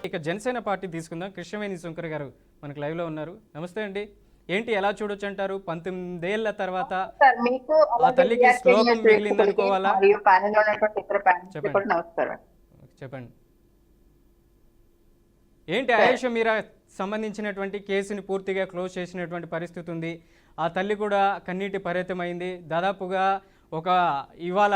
ఇక జనసేన పార్టీ తీసుకుందాం. కృష్ణవేణి శంకర్ గారు మనకు లైవ్ లో ఉన్నారు. నమస్తే అండి. ఏంటి ఎలా చూడొచ్చు అంటారు? 19 ఏళ్ల తర్వాత సార్ మీకు ఆ అలాగే తల్లికి విఆర్కే శ్లోకం న్యూస్ మిగిలింది వీక్షకులకి అనుకోవాలా? మరియు ప్యానెల్ లో ఉన్నటువంటి ఇతర ప్యానెల్స్ చెప్పండి కూడా నమస్కారం చెప్పండి. ఏంటి సార్. ఆయేషా మీరా సంబంధించినటువంటి కేసుని పూర్తిగా క్లోజ్ చేసినటువంటి పరిస్థితి ఉంది. ఆ తల్లి కూడా కన్నీటి పర్యతమైంది. దాదాపుగా ఒక ఇవాళ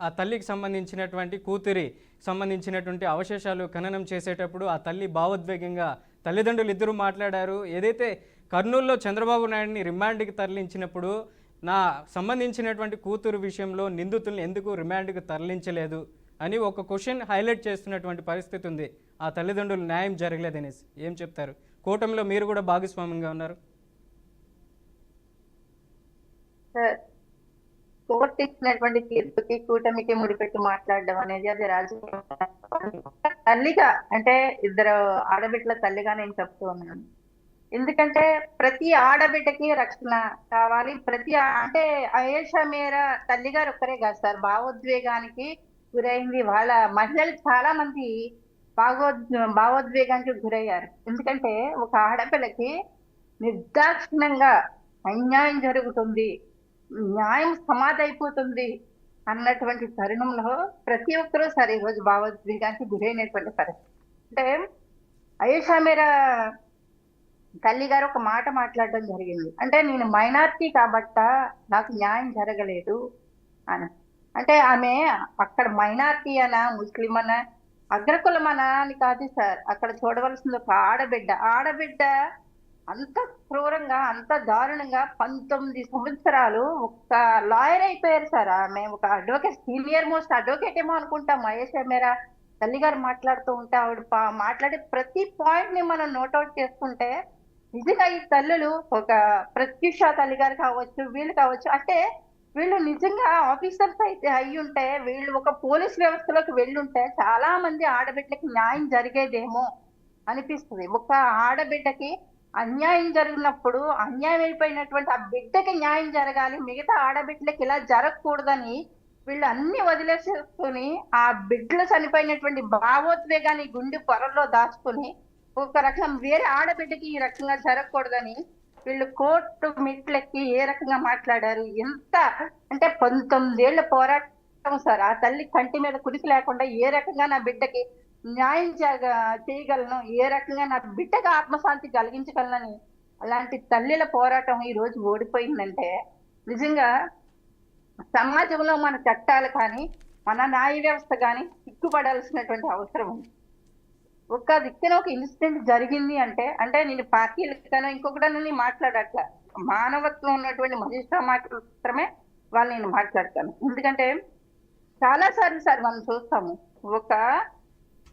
ఆ తల్లికి సంబంధించినటువంటి కూతురి సంబంధించినటువంటి అవశేషాలు ఖననం చేసేటప్పుడు ఆ తల్లి భావోద్వేగంగా తల్లిదండ్రులు ఇద్దరు మాట్లాడారు. ఏదైతే కర్నూలులో చంద్రబాబు నాయుడిని రిమాండ్కి తరలించినప్పుడు నా సంబంధించినటువంటి కూతురు విషయంలో నిందితుల్ని ఎందుకు రిమాండ్కి తరలించలేదు అని ఒక క్వశ్చన్ హైలైట్ చేస్తున్నటువంటి పరిస్థితి ఉంది. ఆ తల్లిదండ్రులు న్యాయం జరగలేదనేసి ఏం చెప్తారు? కూటమిలో మీరు కూడా భాగస్వామ్యంగా ఉన్నారు. సార్, కోర్టు ఇచ్చినటువంటి తీర్పుకి కూటమికి ముడిపెట్టి మాట్లాడడం అనేది అది రాజకీయ తల్లిగా, అంటే ఇద్దరు ఆడబిడ్డల తల్లిగా నేను చెప్తూ ఉన్నాను. ఎందుకంటే ప్రతి ఆడబిడ్డకి రక్షణ కావాలి. అంటే అయేషా మీరా తల్లి గారు ఒక్కరే కాదు సార్, భావోద్వేగానికి గురైంది. వాళ్ళ మహిళలు చాలా మంది భావోద్వేగానికి గురయ్యారు. ఎందుకంటే ఒక ఆడపిల్లకి నిర్దాక్షిణ్యంగా అన్యాయం జరుగుతుంది, న్యాయం సమాధి అయిపోతుంది అన్నటువంటి తరుణంలో ప్రతి ఒక్కరూ సరే ఈరోజు భావోద్వేగానికి గురైనటువంటి పరిస్థితి. అంటే అయేషా మీరా తల్లి గారు ఒక మాట మాట్లాడడం జరిగింది. అంటే నేను మైనార్టీ కాబట్ట నాకు న్యాయం జరగలేదు అని. అంటే ఆమె అక్కడ మైనార్టీ అనా ముస్లిం అనా అగ్రకులమనా అని కాదు సార్, అక్కడ చూడవలసింది ఒక ఆడబిడ్డ అంత క్రూరంగా అంత దారుణంగా 19 సంవత్సరాలు ఒక లాయర్ అయిపోయారు సార్. ఆమె ఒక అడ్వకేట్, సీనియర్ మోస్ట్ అడ్వకేట్ ఏమో అనుకుంటాం. మహేష్ మేరా తల్లి గారు మాట్లాడుతూ ఉంటే ఆవిడ మాట్లాడే ప్రతి పాయింట్ ని మనం నోట్అవుట్ చేసుకుంటే నిజంగా ఈ తల్లులు ఒక ప్రత్యూష తల్లి గారు కావచ్చు, వీళ్ళు కావచ్చు, అంటే వీళ్ళు నిజంగా ఆఫీసర్స్ అయితే అయి ఉంటే, వీళ్ళు ఒక పోలీస్ వ్యవస్థలోకి వెళ్ళుంటే చాలా మంది ఆడబిడ్డకి న్యాయం జరిగేదేమో అనిపిస్తుంది. ఒక ఆడబిడ్డకి అన్యాయం జరిగినప్పుడు అన్యాయం అయిపోయినటువంటి ఆ బిడ్డకి న్యాయం జరగాలి, మిగతా ఆడబిడ్డలకి ఇలా జరగకూడదని వీళ్ళు అన్ని వదిలేసుకుని ఆ బిడ్డలు చనిపోయినటువంటి భావోద్వేగాన్ని గుండె పొరల్లో దాచుకుని ఒక రకం వేరే ఆడబిడ్డకి ఈ రకంగా జరగకూడదని వీళ్ళు కోర్టు మెట్లెక్కి ఏ రకంగా మాట్లాడారు. ఎంత అంటే 19 ఏళ్ల పోరాటం సార్. ఆ తల్లి కంటి మీద కుడికి లేకుండా ఏ రకంగా నా బిడ్డకి న్యాయం చేయగలను, ఏ రకంగా నా బిడ్డకి ఆత్మశాంతి కలిగించగలనని అలాంటి తల్లిల పోరాటం ఈ రోజు ఓడిపోయిందంటే నిజంగా సమాజంలో మన చట్టాలు కానీ మన న్యాయ వ్యవస్థ కానీ సిగ్గుపడాల్సినటువంటి అవసరం ఉంది. ఒక దిక్కున ఒక ఇన్సిడెంట్ జరిగింది అంటే నేను పార్టీలకనో ఇంకొకటని మాట్లాడట్ల, మానవత్వం ఉన్నటువంటి మనిషితో మాత్రమే వాళ్ళు నేను మాట్లాడతాను. ఎందుకంటే చాలా సార్లు సార్ మనం చూస్తాము, ఒక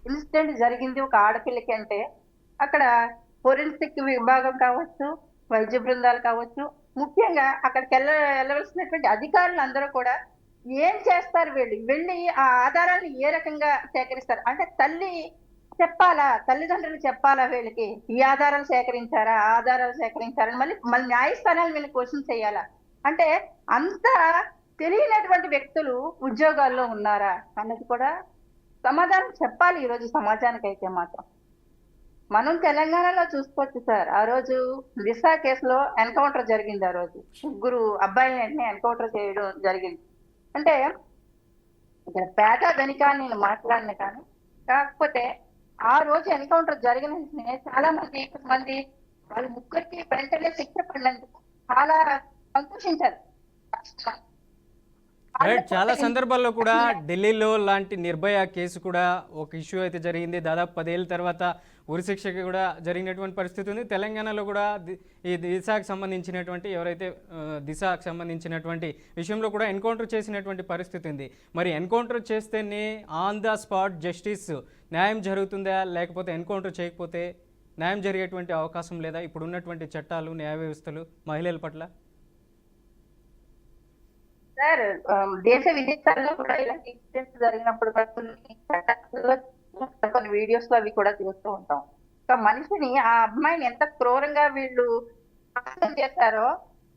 ఇన్సిడెంట్ జరిగింది ఒక ఆడపిల్లకి అంటే అక్కడ ఫోరెన్సిక్ విభాగం కావచ్చు, వైద్య బృందాలు కావచ్చు, ముఖ్యంగా అక్కడికి వెళ్ళవలసినటువంటి అధికారులు అందరూ కూడా ఏం చేస్తారు, వెళ్ళి ఆ ఆధారాలను ఏ రకంగా సేకరిస్తారు అంటే తల్లిదండ్రులు చెప్పాలా వీళ్ళకి ఈ ఆధారాలు సేకరించారా, ఆ ఆధారాలు సేకరించారని మళ్ళీ న్యాయస్థానాలు వీళ్ళని క్వశ్చన్ చేయాలా అంటే అంత తెలియనటువంటి వ్యక్తులు ఉద్యోగాల్లో ఉన్నారా అన్నది కూడా సమాధానం చెప్పాలి ఈ రోజు సమాజానికి. అయితే మాత్రం మనం తెలంగాణలో చూసుకోవచ్చు సార్, ఆ రోజు దిశ కేసులో ఎన్కౌంటర్ జరిగింది. ఆ రోజు 3 అబ్బాయిలని ఎన్కౌంటర్ చేయడం జరిగింది. అంటే ఇక్కడ పేద ధనికాన్ని నేను మాట్లాడిన కానీ, కాకపోతే ఆ రోజు ఎన్కౌంటర్ జరిగిన వెంటనే చాలా మంది వాళ్ళ ముగ్గురికి వెంటనే శిక్ష పడినందుకు చాలా సంతోషించారు. చాలా సందర్భాల్లో కూడా ఢిల్లీలో లాంటి నిర్భయ కేసు కూడా ఒక ఇష్యూ అయితే జరిగింది. దాదాపు 10 ఏళ్ళ తర్వాత ఉరిశిక్షకి కూడా జరిగినటువంటి పరిస్థితి ఉంది. తెలంగాణలో కూడా ఈ దిశకు సంబంధించినటువంటి దిశకు సంబంధించినటువంటి విషయంలో కూడా ఎన్కౌంటర్ చేసినటువంటి పరిస్థితి ఉంది. మరి ఎన్కౌంటర్ చేస్తేనే ఆన్ ద స్పాట్ జస్టిస్ న్యాయం జరుగుతుందా, లేకపోతే ఎన్కౌంటర్ చేయకపోతే న్యాయం జరిగేటువంటి అవకాశం లేదా? ఇప్పుడు ఉన్నటువంటి చట్టాలు, న్యాయ వ్యవస్థలు మహిళల పట్ల సార్ దేశ విదేశాల్లో కూడా ఇలాంటి ఇన్సిడెంట్స్ జరిగినప్పుడు కొన్ని వీడియోస్ లో అవి కూడా చూస్తూ ఉంటాం. ఒక మనిషిని, ఆ అమ్మాయిని ఎంత క్రూరంగా వీళ్ళు చేశారో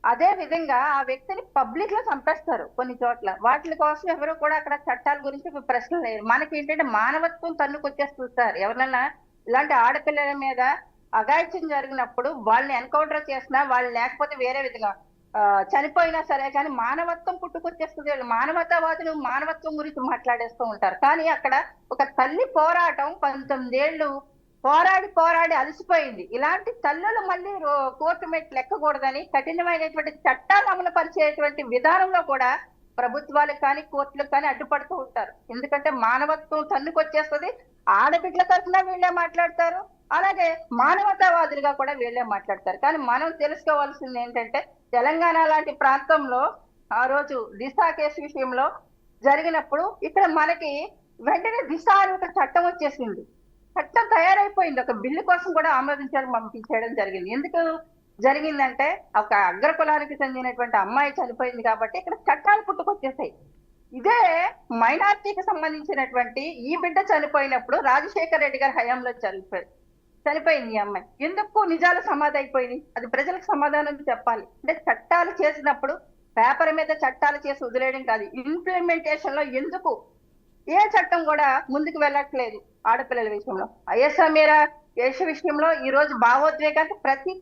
అదే విధంగా ఆ వ్యక్తిని పబ్లిక్ లో చంపేస్తారు కొన్ని చోట్ల. వాటి కోసం ఎవరు కూడా అక్కడ చట్టాల గురించి ప్రశ్న లేదు. మనకి ఏంటంటే మానవత్వం తన్నుకొచ్చేస్తుంది సార్. ఎవరన్నా ఇలాంటి ఆడపిల్లల మీద అఘాయిత్యం జరిగినప్పుడు వాళ్ళని ఎన్కౌంటర్ చేసినా వాళ్ళు లేకపోతే వేరే విధంగా చనిపోయినా సరే కానీ మానవత్వం పుట్టుకొచ్చేస్తుంది. వాళ్ళు మానవతావాదులు మానవత్వం గురించి మాట్లాడేస్తూ ఉంటారు. కానీ అక్కడ ఒక తల్లి పోరాటం 19 ఏళ్ళు పోరాడి పోరాడి అలసిపోయింది. ఇలాంటి తల్లులు మళ్ళీ కోర్టు మెట్లు ఎక్కకూడదని కఠినమైనటువంటి చట్టాలు అమలు పరిచేటువంటి విధానంలో కూడా ప్రభుత్వాలకు కానీ కోర్టులకు కానీ అడ్డుపడుతూ ఉంటారు. ఎందుకంటే మానవత్వం తన్నుకొచ్చేస్తుంది. ఆడబిడ్డల తరఫున వీళ్ళే మాట్లాడతారు, అలాగే మానవతావాదులుగా కూడా వీళ్ళే మాట్లాడతారు. కానీ మనం తెలుసుకోవాల్సింది ఏంటంటే తెలంగాణ లాంటి ప్రాంతంలో ఆ రోజు దిశ కేసు విషయంలో జరిగినప్పుడు ఇక్కడ మనకి వెంటనే దిశ అని ఒక చట్టం వచ్చేసింది. చట్టం తయారైపోయింది. ఒక బిల్లు కోసం కూడా ఆమోదించడం పంపించడం జరిగింది. ఎందుకు జరిగిందంటే ఒక అగ్రకులానికి చెందినటువంటి అమ్మాయి చనిపోయింది కాబట్టి ఇక్కడ చట్టాలు పుట్టుకొచ్చేసాయి. ఇదే మైనార్టీకి సంబంధించినటువంటి ఈ బిడ్డ చనిపోయినప్పుడు రాజశేఖర్ రెడ్డి గారి హయాంలో చనిపోయింది ఈ అమ్మాయి. ఎందుకు నిజాలు సమాధి అయిపోయింది? అది ప్రజలకు సమాధానం చెప్పాలి. అంటే చట్టాలు చేసినప్పుడు పేపర్ మీద చట్టాలు చేసి వదిలేయడం కాదు, ఇంప్లిమెంటేషన్ లో ఎందుకు ఏ చట్టం కూడా ముందుకు వెళ్ళట్లేదు ఆడపిల్లల విషయంలో. అయ్యసా మీరా కేసు విషయంలో ఈ రోజు భావోద్వేగానికి ప్రతి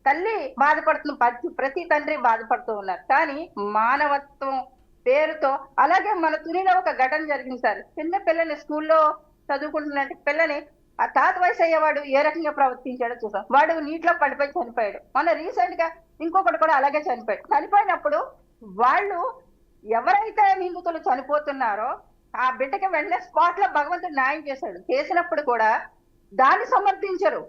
తల్లి బాధపడుతుంది, ప్రతి తండ్రి బాధపడుతూ ఉన్నారు. కానీ మానవత్వం పేరుతో అలాగే మన తునిలో ఒక ఘటన జరిగింది సార్. చిన్న పిల్లని స్కూల్లో చదువుకుంటున్న పిల్లని ఆ తాత వయసు అయ్యేవాడు ఏ రకంగా ప్రవర్తించాడో చూసాం. వాడు నీటిలో పడిపోయి చనిపోయాడు. మొన్న రీసెంట్ గా ఇంకొకటి కూడా అలాగే చనిపోయాడు. చనిపోయినప్పుడు వాళ్ళు ఎవరైతే నిందితులు చనిపోతున్నారో ఆ బిడ్డకి వెంటనే స్పాట్ లో భగవంతుడు న్యాయం చేశాడు. చేసినప్పుడు కూడా దాన్ని సమర్థించరు.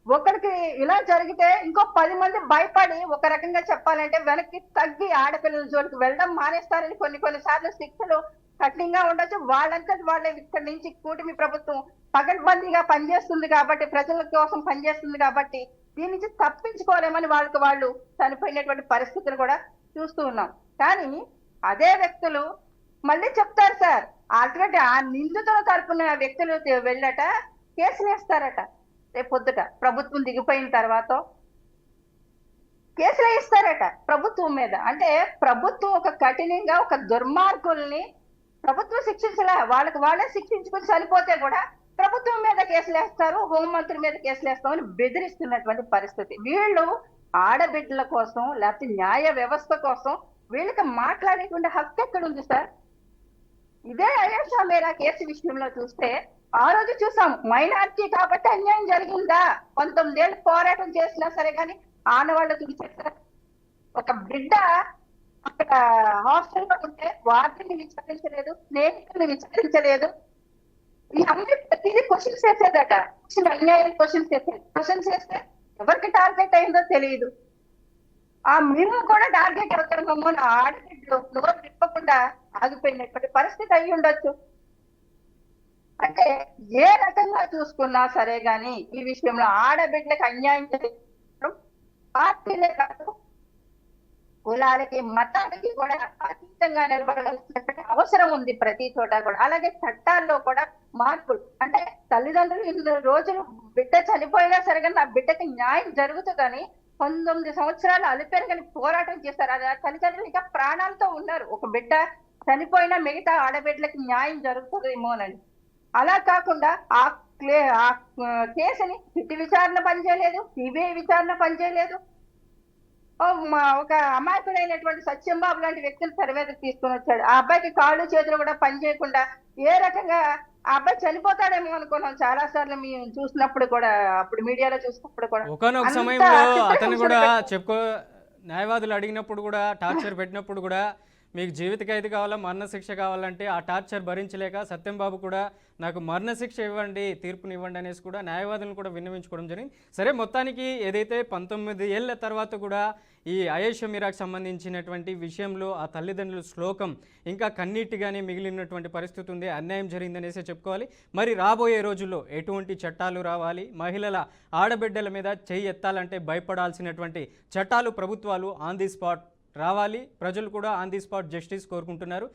ఒకరికి ఇలా జరిగితే ఇంకో 10 మంది భయపడి ఒక రకంగా చెప్పాలంటే వెనక్కి తగ్గి ఆడపిల్లల జోలికి వెళ్ళడం మానేస్తారని కొన్నిసార్లు శిక్షలు కఠినంగా ఉండొచ్చు. వాళ్ళంతా వాళ్ళే ఇక్కడి నుంచి కూటమి ప్రభుత్వం పగడ్బందీగా పనిచేస్తుంది కాబట్టి, ప్రజల కోసం పనిచేస్తుంది కాబట్టి దీని నుంచి తప్పించుకోలేమని వాళ్ళు చనిపోయినటువంటి పరిస్థితులు కూడా చూస్తూ ఉన్నాం. కానీ అదే వ్యక్తులు మళ్ళీ చెప్తారు సార్, అటువంటి ఆ నిందితుల తరపున వ్యక్తులు వెళ్ళట కేసులు వేస్తారట. రేపు పొద్దుట ప్రభుత్వం దిగిపోయిన తర్వాత కేసులు వేస్తారట ప్రభుత్వం మీద. అంటే ప్రభుత్వం ఒక కఠినంగా ఒక దుర్మార్గుల్ని ప్రభుత్వం శిక్షించలే, వాళ్ళే శిక్షించుకుని చనిపోతే కూడా ప్రభుత్వం మీద కేసులు వేస్తారు, హోంమంత్రి మీద కేసులు వేస్తామని బెదిరిస్తున్నటువంటి పరిస్థితి. వీళ్ళు ఆడబిడ్డల కోసం లేకపోతే న్యాయ వ్యవస్థ కోసం వీళ్ళకి మాట్లాడేటువంటి హక్కు ఎక్కడ ఉంది సార్? ఇదే అయేషా మీరా కేసు విషయంలో చూస్తే ఆ రోజు చూసాం, మైనార్టీ కాబట్టి అన్యాయం జరిగిందా? 19 ఏళ్ళు పోరాటం చేసినా సరే కానీ ఆనవాళ్ళు తుడిచేస్తారు. ఒక బిడ్డ అక్కడ హాస్టల్లో ఉంటే వార్డెన్ని విచారించలేదు, స్నేహితుల్ని విచారించలేదు. ఈ అమ్మాయి ప్రతిదీ క్వశ్చన్స్ చేసేదట. అన్యాయం క్వశ్చన్స్ చేస్తే ఎవరికి టార్గెట్ అయిందో తెలియదు. ఆ మేము కూడా టార్గెట్ అవుతామో ఆడబిడ్డలు నోరు తిప్పకుండా ఆగిపోయినటువంటి పరిస్థితి అయి ఉండొచ్చు. అంటే ఏ రకంగా చూసుకున్నా సరే గాని ఈ విషయంలో ఆడబిడ్డలకు అన్యాయం చేయడం పార్టీలే కాదు, కులాలకి మతాలకి కూడా అతీతంగా నిలబడాల్సినటువంటి అవసరం ఉంది ప్రతి చోట కూడా. అలాగే చట్టాల్లో కూడా మార్పులు. అంటే తల్లిదండ్రులు 2 రోజులు బిడ్డ చనిపోయినా సరే కానీ ఆ బిడ్డకి న్యాయం జరుగుతుందని 19 సంవత్సరాలు అలిపెరగని పోరాటం చేస్తారు. అది తల్లిదండ్రులు ఇంకా ప్రాణాలతో ఉన్నారు. ఒక బిడ్డ చనిపోయినా మిగతా ఆడబిడ్డలకి న్యాయం జరుగుతుందేమోనని. అలా కాకుండా ఆ కేసుని సిటీ విచారణ పనిచేయలేదు, సిబిఐ విచారణ పనిచేయలేదు. ఒక అమాయకుడైనటువంటి సత్యంబాబు లాంటి వ్యక్తిని తెర మీదకి తీసుకొని వచ్చాడు. ఆ అబ్బాయికి కాళ్ళు చేతులు కూడా పనిచేయకుండా ఏ రకంగా ఆ అబ్బాయి చనిపోతాడేమో అనుకున్నాం చాలా సార్లు మేము చూసినప్పుడు కూడా, అప్పుడు మీడియాలో చూసినప్పుడు కూడా. ఒకనొక సమయంలో అతను కూడా న్యాయవాదులు అడిగినప్పుడు కూడా, టార్చర్ పెట్టినప్పుడు కూడా మీకు జీవిత ఖైదు కావాలా, మరణశిక్ష కావాలంటే ఆ టార్చర్ భరించలేక సత్యంబాబు కూడా నాకు మరణశిక్ష ఇవ్వండి, తీర్పునివ్వండి అనేసి కూడా న్యాయవాదులను కూడా విన్నవించుకోవడం జరిగింది. సరే, మొత్తానికి ఏదైతే 19 ఏళ్ల తర్వాత కూడా ఈ అయేషా మీరాకు సంబంధించినటువంటి విషయంలో ఆ తల్లిదండ్రుల శ్లోకం ఇంకా కన్నీటిగానే మిగిలినటువంటి పరిస్థితి ఉంది. అన్యాయం జరిగిందనేసి చెప్పుకోవాలి. మరి రాబోయే రోజుల్లో ఎటువంటి చట్టాలు రావాలి, మహిళల ఆడబిడ్డల మీద చెయ్యి ఎత్తాలంటే భయపడాల్సినటువంటి చట్టాలు ప్రభుత్వాలు ఆన్ ది స్పాట్ రావాలి. ప్రజలు కూడా ఆన్ ది స్పాట్ జస్టిస్ కోరుకుంటున్నారు.